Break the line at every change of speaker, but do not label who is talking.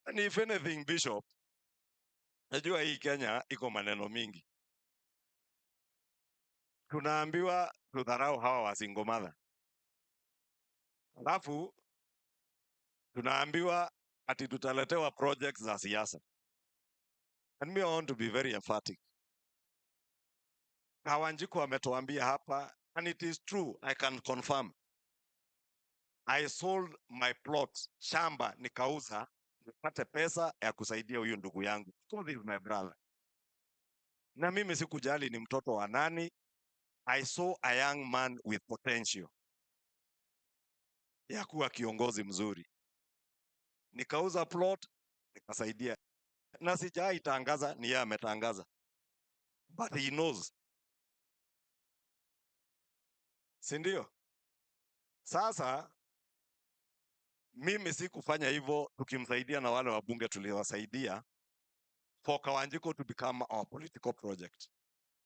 And if anything, Bishop, najua hii Kenya iko maneno mingi. Tunaambiwa tudharau hawa wasingomadha, alafu tunaambiwa ati tutaletewa projects za siasa. And me, I want to be very emphatic. Kawanjiko ametuambia hapa, and it is true, I can confirm. I sold my plot, shamba nikauza, nipate pesa ya kusaidia huyu ndugu yangu. So this is my brother. Na mimi sikujali ni mtoto wa nani. I saw a young man with potential ya kuwa kiongozi mzuri. Nikauza plot, nikasaidia. Na sijai tangaza, ni yeye ametangaza. But he knows. Si ndio? Sasa mimi sikufanya hivyo tukimsaidia na wale wabunge tuliowasaidia for Kawanjiko to become our political project.